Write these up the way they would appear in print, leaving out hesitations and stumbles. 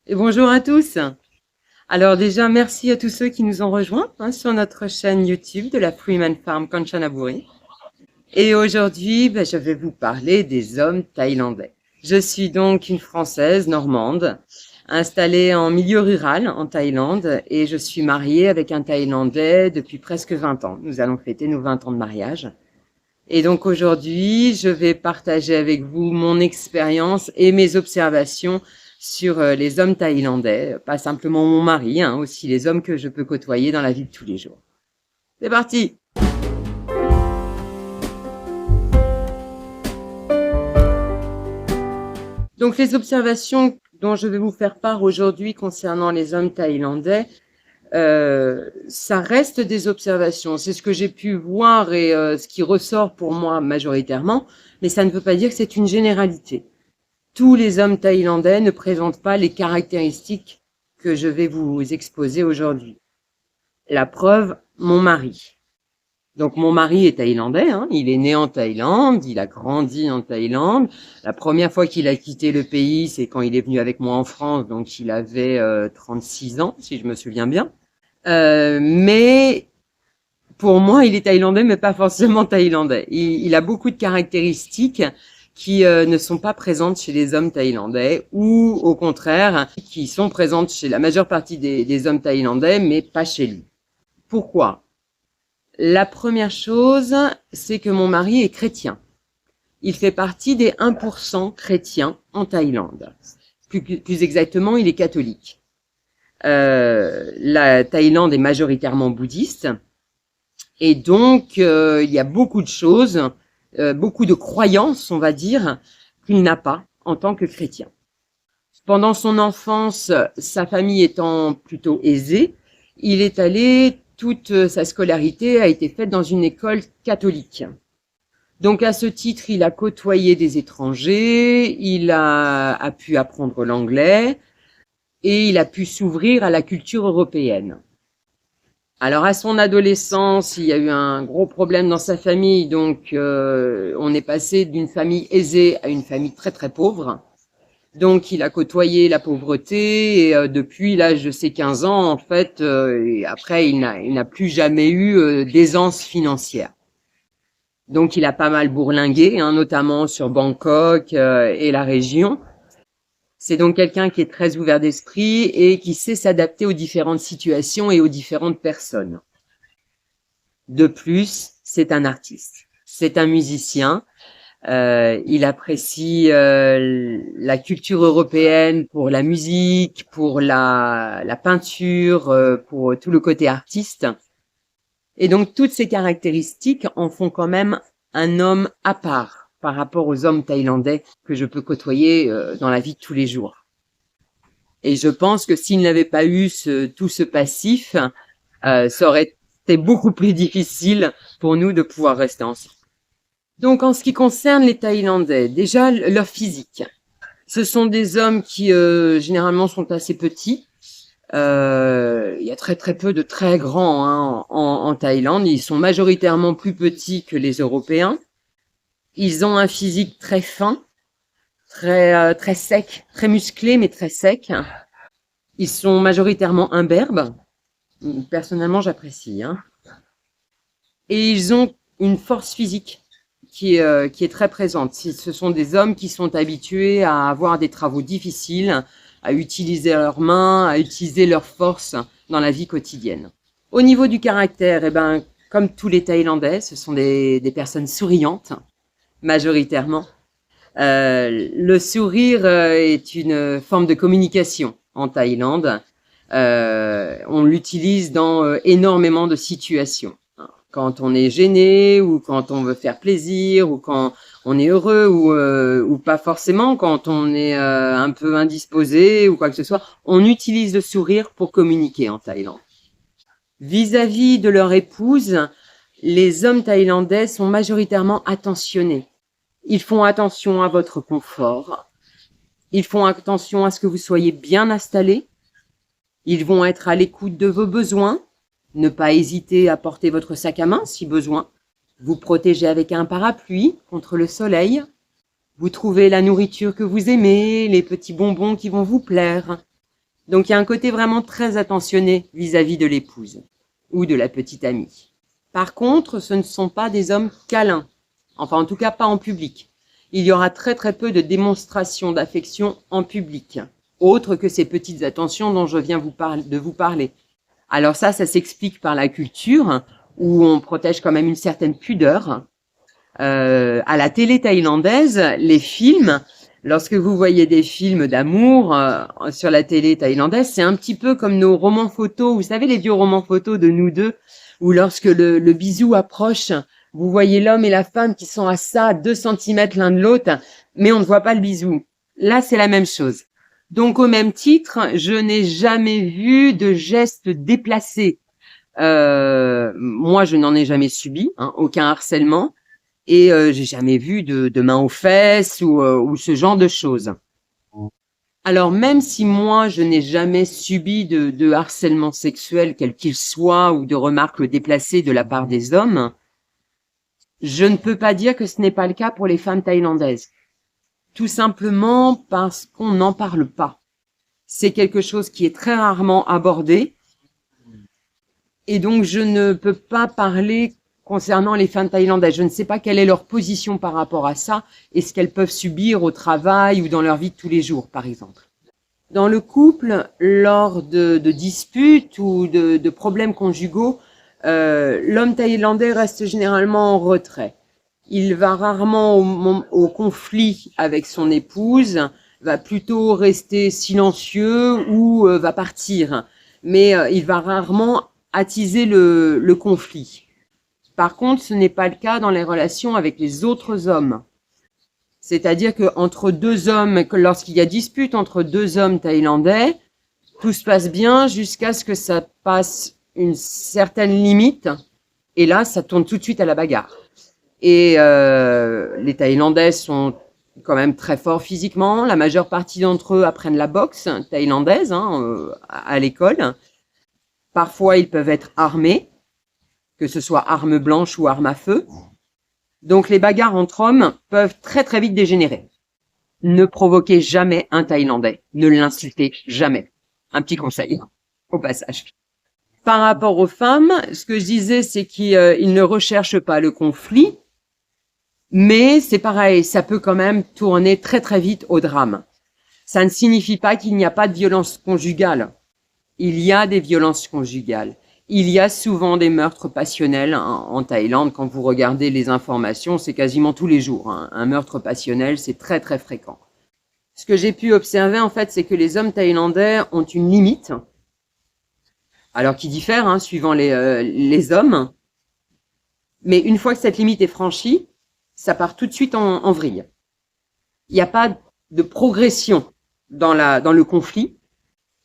Et bonjour à tous. Alors déjà, merci à tous ceux qui nous ont rejoints sur notre chaîne YouTube de la Freeman Farm Kanchanaburi. Et aujourd'hui, je vais vous parler des hommes thaïlandais. Je suis donc une Française normande, installée en milieu rural en Thaïlande, et je suis mariée avec un Thaïlandais depuis presque 20 ans. Nous allons fêter nos 20 ans de mariage. Et donc aujourd'hui, je vais partager avec vous mon expérience et mes observations sur les hommes thaïlandais, pas simplement mon mari, aussi les hommes que je peux côtoyer dans la vie de tous les jours. C'est parti! Donc les observations dont je vais vous faire part aujourd'hui concernant les hommes thaïlandais, ça reste des observations. C'est ce que j'ai pu voir et ce qui ressort pour moi majoritairement, mais ça ne veut pas dire que c'est une généralité. Tous les hommes thaïlandais ne présentent pas les caractéristiques que je vais vous exposer aujourd'hui. La preuve, mon mari. Donc mon mari est thaïlandais, il est né en Thaïlande, il a grandi en Thaïlande. La première fois qu'il a quitté le pays, c'est quand il est venu avec moi en France, donc il avait 36 ans, si je me souviens bien. Mais pour moi, il est thaïlandais, mais pas forcément thaïlandais. Il a beaucoup de caractéristiques qui ne sont pas présentes chez les hommes thaïlandais, ou au contraire, qui sont présentes chez la majeure partie des hommes thaïlandais, mais pas chez lui. Pourquoi? La première chose, c'est que mon mari est chrétien. Il fait partie des 1% chrétiens en Thaïlande. Plus exactement, il est catholique. La Thaïlande est majoritairement bouddhiste, et donc il y a beaucoup de choses, beaucoup de croyances, on va dire, qu'il n'a pas en tant que chrétien. Pendant son enfance, sa famille étant plutôt aisée, il est allé, toute sa scolarité a été faite dans une école catholique. Donc à ce titre, il a côtoyé des étrangers, il a pu apprendre l'anglais et il a pu s'ouvrir à la culture européenne. Alors à son adolescence, il y a eu un gros problème dans sa famille, donc on est passé d'une famille aisée à une famille très très pauvre. Donc il a côtoyé la pauvreté et depuis l'âge de ses 15 ans, en fait, et après il n'a plus jamais eu d'aisance financière. Donc il a pas mal bourlingué, notamment sur Bangkok et la région. C'est donc quelqu'un qui est très ouvert d'esprit et qui sait s'adapter aux différentes situations et aux différentes personnes. De plus, c'est un artiste, c'est un musicien. Il apprécie la culture européenne pour la musique, pour la peinture, pour tout le côté artiste. Et donc toutes ces caractéristiques en font quand même un homme à part par rapport aux hommes thaïlandais que je peux côtoyer dans la vie de tous les jours. Et je pense que s'il n'avait pas eu tout ce passif, ça aurait été beaucoup plus difficile pour nous de pouvoir rester ensemble. Donc en ce qui concerne les Thaïlandais, déjà leur physique. Ce sont des hommes qui généralement sont assez petits. Il y a très très peu de très grands en Thaïlande. Ils sont majoritairement plus petits que les Européens. Ils ont un physique très fin, très sec, très musclé mais très sec. Ils sont majoritairement imberbes. Personnellement, j'apprécie. Et ils ont une force physique qui est très présente. Ce sont des hommes qui sont habitués à avoir des travaux difficiles, à utiliser leurs mains, à utiliser leur force dans la vie quotidienne. Au niveau du caractère, comme tous les Thaïlandais, ce sont des personnes souriantes, majoritairement. Le sourire est une forme de communication en Thaïlande. On l'utilise dans énormément de situations. Quand on est gêné, ou quand on veut faire plaisir, ou quand on est heureux, ou pas forcément, quand on est un peu indisposé, ou quoi que ce soit, on utilise le sourire pour communiquer en Thaïlande. Vis-à-vis de leur épouse, les hommes thaïlandais sont majoritairement attentionnés. Ils font attention à votre confort. Ils font attention à ce que vous soyez bien installé. Ils vont être à l'écoute de vos besoins. Ne pas hésiter à porter votre sac à main si besoin. Vous protéger avec un parapluie contre le soleil. Vous trouvez la nourriture que vous aimez, les petits bonbons qui vont vous plaire. Donc il y a un côté vraiment très attentionné vis-à-vis de l'épouse ou de la petite amie. Par contre, ce ne sont pas des hommes câlins, enfin en tout cas pas en public. Il y aura très très peu de démonstrations d'affection en public, autre que ces petites attentions dont je viens de vous parler. Alors ça s'explique par la culture, où on protège quand même une certaine pudeur. À la télé thaïlandaise, les films, lorsque vous voyez des films d'amour sur la télé thaïlandaise, c'est un petit peu comme nos romans photos, vous savez les vieux romans photos de nous deux, où lorsque le bisou approche, vous voyez l'homme et la femme qui sont à ça, 2 centimètres l'un de l'autre, mais on ne voit pas le bisou. Là, c'est la même chose. Donc, au même titre, je n'ai jamais vu de gestes déplacés. Moi, je n'en ai jamais subi, aucun harcèlement, et j'ai jamais vu de main aux fesses ou ce genre de choses. Alors, même si moi, je n'ai jamais subi de harcèlement sexuel, quel qu'il soit, ou de remarques déplacées de la part des hommes, je ne peux pas dire que ce n'est pas le cas pour les femmes thaïlandaises. Tout simplement parce qu'on n'en parle pas. C'est quelque chose qui est très rarement abordé. Et donc, je ne peux pas parler concernant les femmes thaïlandaises. Je ne sais pas quelle est leur position par rapport à ça et ce qu'elles peuvent subir au travail ou dans leur vie de tous les jours, par exemple. Dans le couple, lors de disputes ou de problèmes conjugaux, l'homme thaïlandais reste généralement en retrait. Il va rarement au conflit avec son épouse, va plutôt rester silencieux ou va partir. Mais il va rarement attiser le conflit. Par contre, ce n'est pas le cas dans les relations avec les autres hommes. C'est-à-dire qu'entre deux hommes, lorsqu'il y a dispute entre deux hommes thaïlandais, tout se passe bien jusqu'à ce que ça passe une certaine limite. Et là, ça tourne tout de suite à la bagarre. Et les Thaïlandais sont quand même très forts physiquement. La majeure partie d'entre eux apprennent la boxe thaïlandaise à l'école. Parfois, ils peuvent être armés, que ce soit arme blanche ou arme à feu. Donc, les bagarres entre hommes peuvent très très vite dégénérer. Ne provoquez jamais un Thaïlandais. Ne l'insultez jamais. Un petit conseil, au passage. Par rapport aux femmes, ce que je disais, c'est qu'ils ne recherchent pas le conflit, mais c'est pareil, ça peut quand même tourner très très vite au drame. Ça ne signifie pas qu'il n'y a pas de violence conjugale. Il y a des violences conjugales. Il y a souvent des meurtres passionnels en Thaïlande. Quand vous regardez les informations, c'est quasiment tous les jours. Un meurtre passionnel, c'est très très fréquent. Ce que j'ai pu observer, en fait, c'est que les hommes thaïlandais ont une limite, alors qui diffère suivant les hommes. Mais une fois que cette limite est franchie, ça part tout de suite en vrille. Il n'y a pas de progression dans le conflit.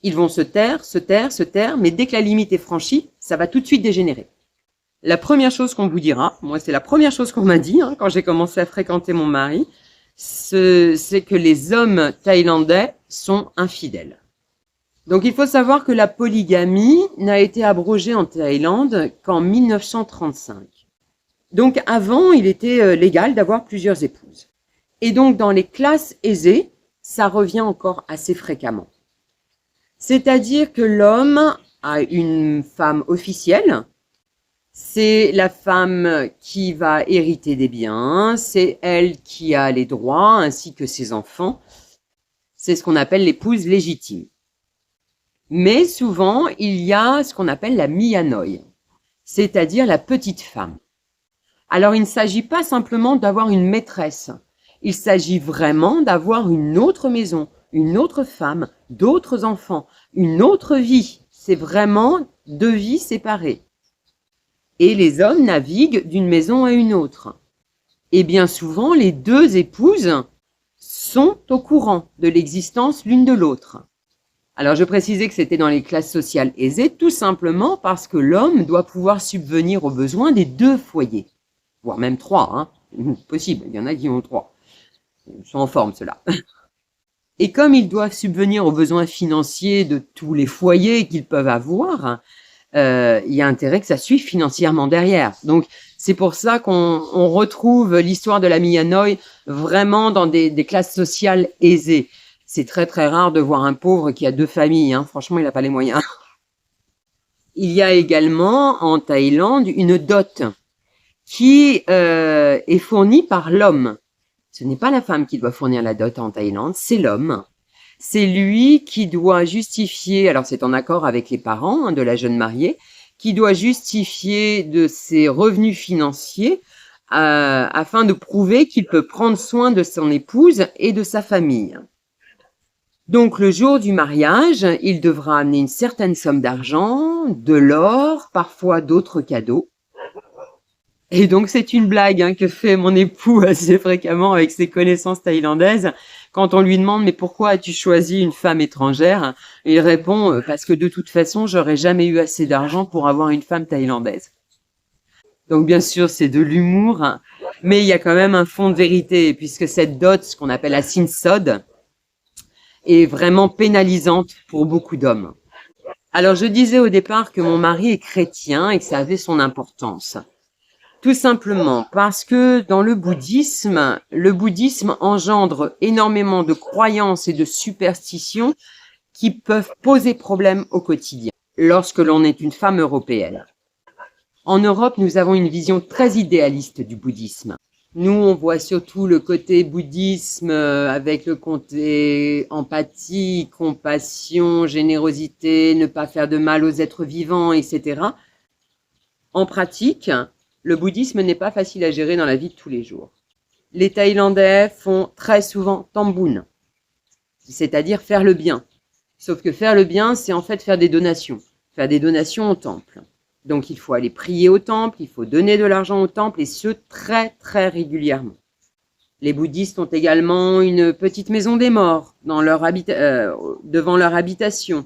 Ils vont se taire, mais dès que la limite est franchie, ça va tout de suite dégénérer. La première chose qu'on vous dira, moi c'est la première chose qu'on m'a dit quand j'ai commencé à fréquenter mon mari, c'est que les hommes thaïlandais sont infidèles. Donc il faut savoir que la polygamie n'a été abrogée en Thaïlande qu'en 1935. Donc avant, il était légal d'avoir plusieurs épouses. Et donc dans les classes aisées, ça revient encore assez fréquemment. C'est-à-dire que l'homme a une femme officielle, c'est la femme qui va hériter des biens, c'est elle qui a les droits ainsi que ses enfants. C'est ce qu'on appelle l'épouse légitime. Mais souvent, il y a ce qu'on appelle la mianoi, c'est-à-dire la petite femme. Alors, il ne s'agit pas simplement d'avoir une maîtresse, il s'agit vraiment d'avoir une autre maison, une autre femme, d'autres enfants, une autre vie. C'est vraiment 2 vies séparées. Et les hommes naviguent d'une maison à une autre. Et bien souvent, les 2 épouses sont au courant de l'existence l'une de l'autre. Alors, je précisais que c'était dans les classes sociales aisées, tout simplement parce que l'homme doit pouvoir subvenir aux besoins des 2 foyers, voire même 3, possible, il y en a qui ont 3. Ils sont en forme, ceux-là. Et comme ils doivent subvenir aux besoins financiers de tous les foyers qu'ils peuvent avoir, il y a intérêt que ça suive financièrement derrière. Donc, c'est pour ça qu'on retrouve l'histoire de la mianoi vraiment dans des classes sociales aisées. C'est très très rare de voir un pauvre qui a 2 familles, hein. Franchement, il n'a pas les moyens. Il y a également en Thaïlande une dot qui est fournie par l'homme. Ce n'est pas la femme qui doit fournir la dot en Thaïlande, c'est l'homme. C'est lui qui doit justifier, alors c'est en accord avec les parents, hein, de la jeune mariée, qui doit justifier de ses revenus financiers afin de prouver qu'il peut prendre soin de son épouse et de sa famille. Donc le jour du mariage, il devra amener une certaine somme d'argent, de l'or, parfois d'autres cadeaux. Et donc c'est une blague, hein, que fait mon époux assez fréquemment avec ses connaissances thaïlandaises. Quand on lui demande « Mais pourquoi as-tu choisi une femme étrangère ?» Il répond « Parce que de toute façon, j'aurais jamais eu assez d'argent pour avoir une femme thaïlandaise. » Donc bien sûr, c'est de l'humour, hein, mais il y a quand même un fond de vérité, puisque cette dot, ce qu'on appelle la sinsod, est vraiment pénalisante pour beaucoup d'hommes. Alors je disais au départ que mon mari est chrétien et que ça avait son importance. Tout simplement parce que dans le bouddhisme engendre énormément de croyances et de superstitions qui peuvent poser problème au quotidien lorsque l'on est une femme européenne. En Europe, nous avons une vision très idéaliste du bouddhisme. Nous, on voit surtout le côté bouddhisme avec le côté empathie, compassion, générosité, ne pas faire de mal aux êtres vivants, etc. En pratique, le bouddhisme n'est pas facile à gérer dans la vie de tous les jours. Les Thaïlandais font très souvent tamboun, c'est-à-dire faire le bien. Sauf que faire le bien, c'est en fait faire des donations au temple. Donc il faut aller prier au temple, il faut donner de l'argent au temple, et ce, très très régulièrement. Les bouddhistes ont également une petite maison des morts devant leur habitation.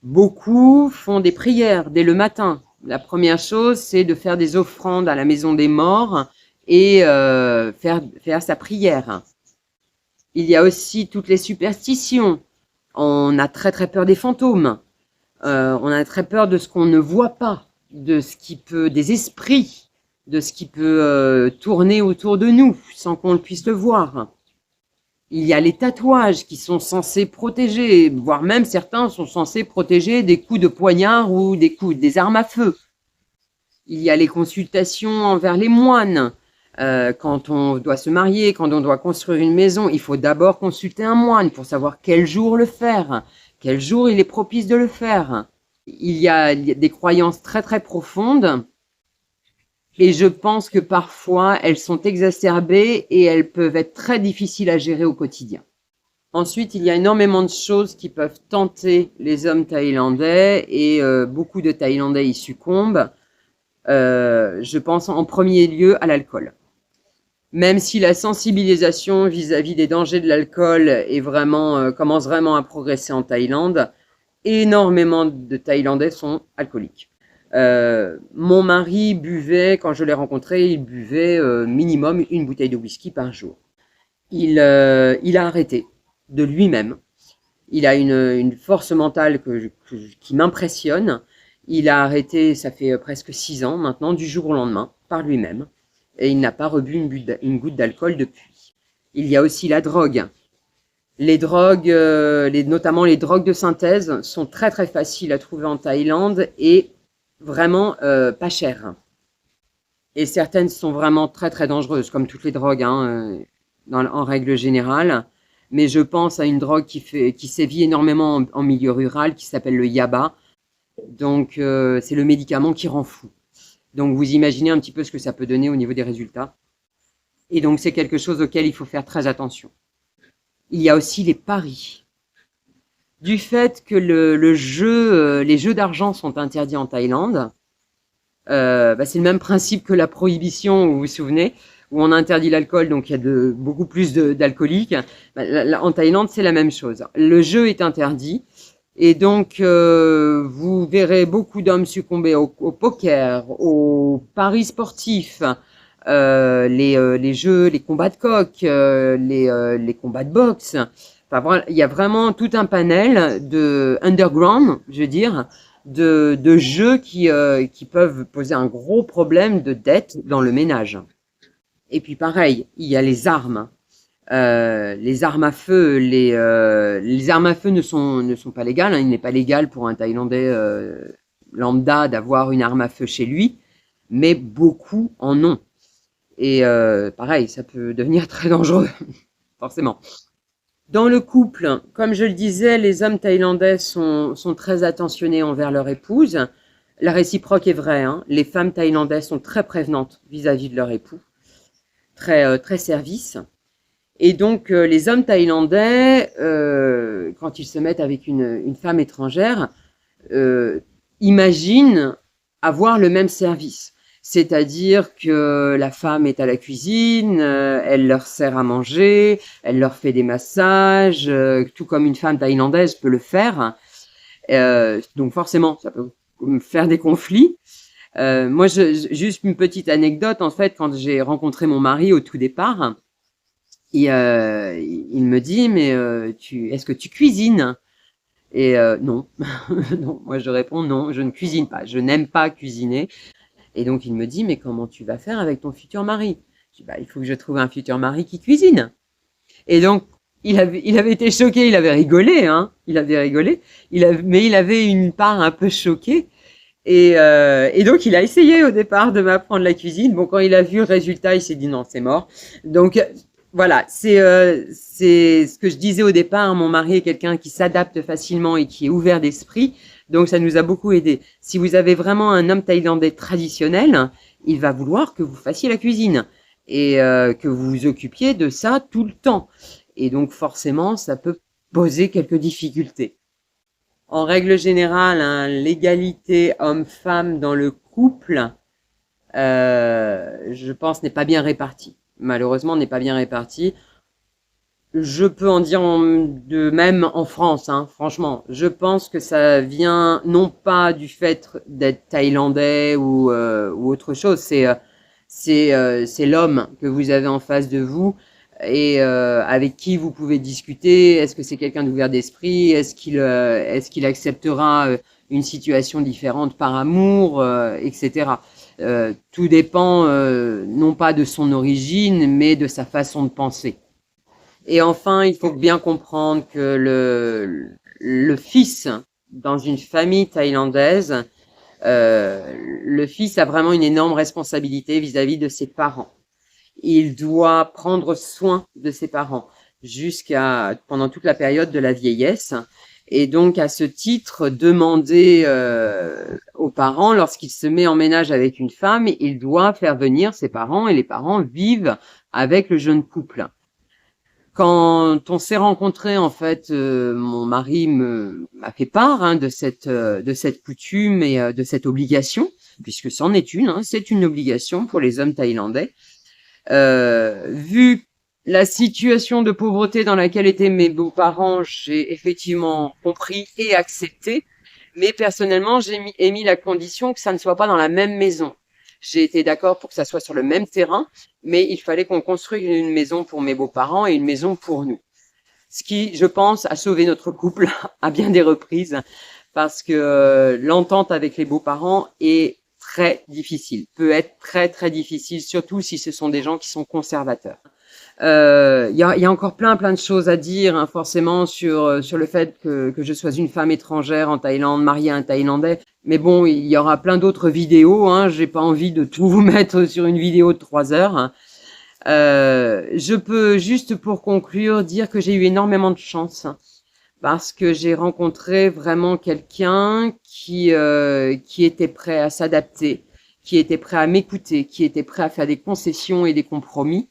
Beaucoup font des prières dès le matin. La première chose, c'est de faire des offrandes à la maison des morts et faire sa prière. Il y a aussi toutes les superstitions. On a très très peur des fantômes. On a très peur de ce qu'on ne voit pas, des esprits, de ce qui peut tourner autour de nous sans qu'on puisse le voir. Il y a les tatouages qui sont censés protéger, voire même certains sont censés protéger des coups de poignard ou des armes à feu. Il y a les consultations envers les moines. Quand on doit se marier, quand on doit construire une maison, il faut d'abord consulter un moine pour savoir quel jour le faire, quel jour il est propice de le faire. Il y a des croyances très très profondes et je pense que parfois elles sont exacerbées et elles peuvent être très difficiles à gérer au quotidien. Ensuite, il y a énormément de choses qui peuvent tenter les hommes thaïlandais et beaucoup de Thaïlandais y succombent. Je pense en premier lieu à l'alcool. Même si la sensibilisation vis-à-vis des dangers de l'alcool est commence vraiment à progresser en Thaïlande, énormément de Thaïlandais sont alcooliques. Mon mari buvait, quand je l'ai rencontré, il buvait minimum une bouteille de whisky par jour. Il a arrêté de lui-même. Il a une force mentale qui m'impressionne. Il a arrêté, ça fait presque 6 ans maintenant, du jour au lendemain, par lui-même. Et il n'a pas rebu une goutte d'alcool depuis. Il y a aussi la drogue. Les drogues, notamment les drogues de synthèse, sont très très faciles à trouver en Thaïlande et vraiment pas chères. Et certaines sont vraiment très très dangereuses, comme toutes les drogues, hein, en règle générale. Mais je pense à une drogue qui sévit énormément en milieu rural, qui s'appelle le yaba. Donc c'est le médicament qui rend fou. Donc vous imaginez un petit peu ce que ça peut donner au niveau des résultats. Et donc c'est quelque chose auquel il faut faire très attention. Il y a aussi les paris. Du fait que les jeux d'argent sont interdits en Thaïlande, c'est le même principe que la prohibition, vous vous souvenez, où on interdit l'alcool, donc il y a beaucoup plus d'alcooliques. En Thaïlande, c'est la même chose. Le jeu est interdit. Et donc, vous verrez beaucoup d'hommes succomber au poker, aux paris sportifs, les jeux, les combats de coq, les combats de boxe. Enfin, voilà, il y a vraiment tout un panel de underground, je veux dire, de jeux qui peuvent poser un gros problème de dette dans le ménage. Et puis pareil, il y a les armes. Les armes à feu, les armes à feu ne sont pas légales. Hein. Il n'est pas légal pour un Thaïlandais lambda d'avoir une arme à feu chez lui, mais beaucoup en ont. Et pareil, ça peut devenir très dangereux, forcément. Dans le couple, comme je le disais, les hommes thaïlandais sont très attentionnés envers leur épouse. La réciproque est vraie. Hein. Les femmes thaïlandaises sont très prévenantes vis-à-vis de leur époux, très service. Et donc, les hommes thaïlandais, quand ils se mettent avec une femme étrangère, imaginent avoir le même service. C'est-à-dire que la femme est à la cuisine, elle leur sert à manger, elle leur fait des massages, tout comme une femme thaïlandaise peut le faire. Donc forcément, ça peut faire des conflits. Moi, juste une petite anecdote, en fait, quand j'ai rencontré mon mari au tout départ, il me dit, mais est-ce que tu cuisines? Et non, non, moi je réponds non, je ne cuisine pas, je n'aime pas cuisiner. Et donc il me dit, mais comment tu vas faire avec ton futur mari? Je dis, bah, il faut que je trouve un futur mari qui cuisine. Et donc il avait été choqué, il avait rigolé, hein, il avait rigolé, mais il avait une part un peu choquée. Et donc il a essayé au départ de m'apprendre la cuisine. Bon, quand il a vu le résultat, il s'est dit non, c'est mort. Donc voilà, c'est ce que je disais au départ. Mon mari est quelqu'un qui s'adapte facilement et qui est ouvert d'esprit. Donc ça nous a beaucoup aidé. Si vous avez vraiment un homme thaïlandais traditionnel, il va vouloir que vous fassiez la cuisine et que vous vous occupiez de ça tout le temps. Et donc forcément, ça peut poser quelques difficultés. En règle générale, hein, l'égalité homme-femme dans le couple, je pense, n'est pas bien répartie. Malheureusement, n'est pas bien répartie. Je peux en dire de même en France, hein, franchement. Je pense que ça vient non pas du fait d'être thaïlandais ou autre chose. C'est l'homme que vous avez en face de vous et avec qui vous pouvez discuter. Est-ce que c'est quelqu'un d'ouvert d'esprit? Est-ce qu'il acceptera une situation différente par amour, etc. Tout dépend non pas de son origine, mais de sa façon de penser. Et enfin, il faut bien comprendre que le fils dans une famille thaïlandaise, le fils a vraiment une énorme responsabilité vis-à-vis de ses parents. Il doit prendre soin de ses parents pendant toute la période de la vieillesse. Et donc, à ce titre, demander aux parents, lorsqu'il se met en ménage avec une femme, il doit faire venir ses parents et les parents vivent avec le jeune couple. Quand on s'est rencontrés, en fait, mon mari m'a fait part hein, de cette coutume et de cette obligation, puisque c'en est une, hein, c'est une obligation pour les hommes thaïlandais. Vu la situation de pauvreté dans laquelle étaient mes beaux-parents, j'ai effectivement compris et accepté, mais personnellement, j'ai émis la condition que ça ne soit pas dans la même maison. J'ai été d'accord pour que ça soit sur le même terrain, mais il fallait qu'on construise une maison pour mes beaux-parents et une maison pour nous. Ce qui, je pense, a sauvé notre couple à bien des reprises, parce que l'entente avec les beaux-parents est très difficile, peut être très très difficile, surtout si ce sont des gens qui sont conservateurs. Il y a encore plein de choses à dire, hein, forcément sur le fait que je sois une femme étrangère en Thaïlande, mariée à un Thaïlandais. Mais bon, il y aura plein d'autres vidéos. Hein, j'ai pas envie de tout vous mettre sur une vidéo de 3 heures. Je peux juste pour conclure dire que j'ai eu énormément de chance parce que j'ai rencontré vraiment quelqu'un qui était prêt à s'adapter, qui était prêt à m'écouter, qui était prêt à faire des concessions et des compromis.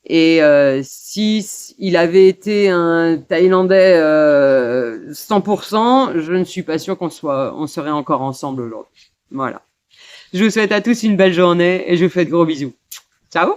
Et si il avait été un Thaïlandais 100%, je ne suis pas sûre on serait encore ensemble aujourd'hui. Voilà. Je vous souhaite à tous une belle journée et je vous fais de gros bisous. Ciao!